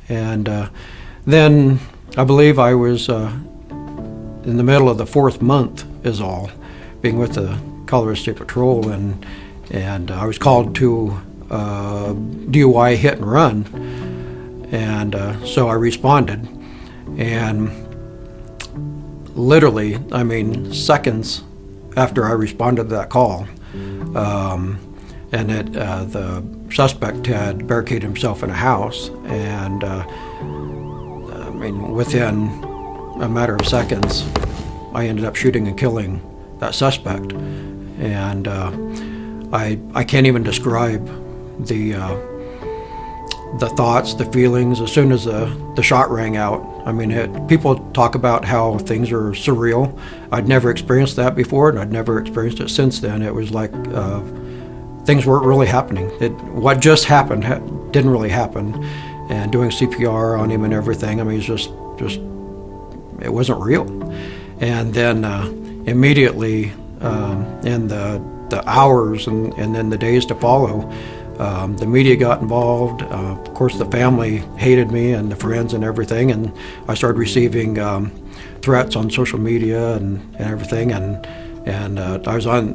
And then I believe I was in the middle of the 4th month is all, being with the Colorado State Patrol, and I was called to DUI hit and run, and so I responded, and literally, I mean, seconds after I responded to that call, and the suspect had barricaded himself in a house, and I mean, within a matter of seconds, I ended up shooting and killing that suspect, and I can't even describe the thoughts, the feelings as soon as the shot rang out. I mean, people talk about how things are surreal. I'd never experienced that before, and I'd never experienced it since then. It was like things weren't really happening. What just happened didn't really happen, and doing CPR on him and everything, I mean, it's just it wasn't real. And then immediately in the hours and then the days to follow, the media got involved. Of course, the family hated me, and the friends and everything, and I started receiving threats on social media and everything, and I was on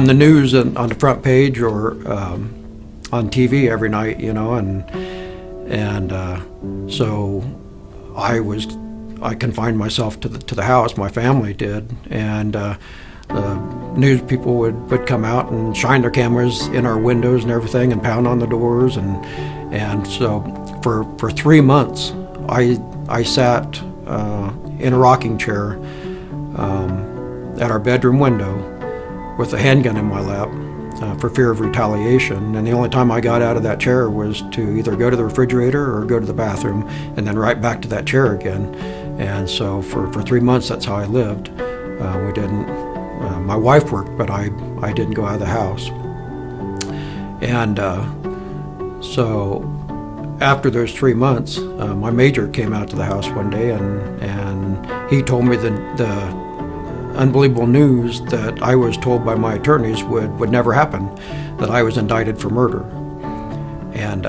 the news and on the front page or on TV every night, you know, and so I confined myself to the house. My family did, and the news people would come out and shine their cameras in our windows and everything, and pound on the doors, and so for 3 months I sat in a rocking chair at our bedroom window with a handgun in my lap for fear of retaliation, and the only time I got out of that chair was to either go to the refrigerator or go to the bathroom, and then right back to that chair again. And so for 3 months, that's how I lived. We didn't. My wife worked, but I didn't go out of the house. And so after those 3 months, my major came out to the house one day, and he told me the unbelievable news that I was told by my attorneys would never happen, that I was indicted for murder. And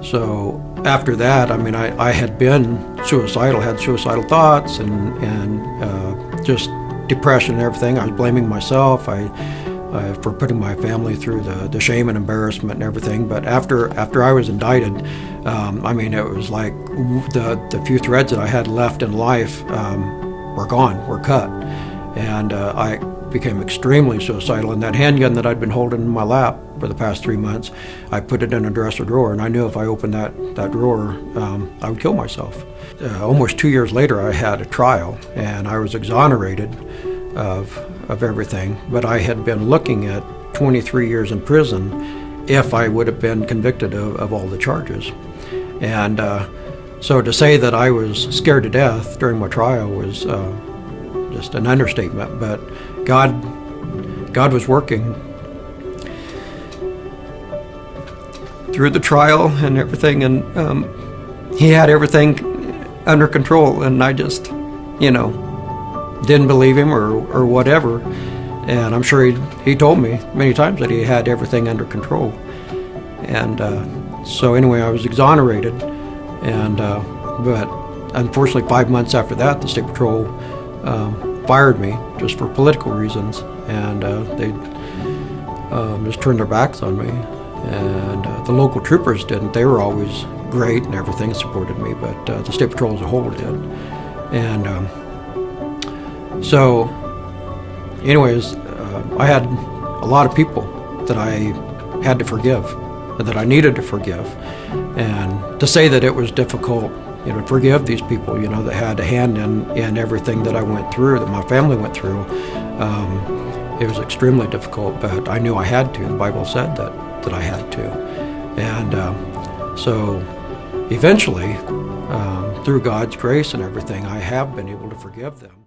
so after that, I mean, I had been suicidal, had suicidal thoughts, and just depression and everything. I was blaming myself for putting my family through the shame and embarrassment and everything. But after I was indicted, I mean, it was like the few threads that I had left in life were gone, were cut. And I became extremely suicidal. And that handgun that I'd been holding in my lap for the past 3 months, I put it in a dresser drawer, and I knew if I opened that drawer, I would kill myself. Almost 2 years later, I had a trial, and I was exonerated of everything, but I had been looking at 23 years in prison if I would have been convicted of all the charges. And so to say that I was scared to death during my trial was just an understatement, but God was working through the trial and everything, and he had everything under control, and I just, didn't believe him or whatever. And I'm sure he told me many times that he had everything under control. And so anyway, I was exonerated, and but unfortunately 5 months after that, the State Patrol fired me just for political reasons, and they just turned their backs on me. And the local troopers didn't. They were always great and everything, supported me, but the State Patrol as a whole did. And so anyways, I had a lot of people that I had to forgive, that I needed to forgive. And to say that it was difficult, to forgive these people, that had a hand in everything that I went through, that my family went through, it was extremely difficult, but I knew I had to. The Bible said that I had to. And so eventually, through God's grace and everything, I have been able to forgive them.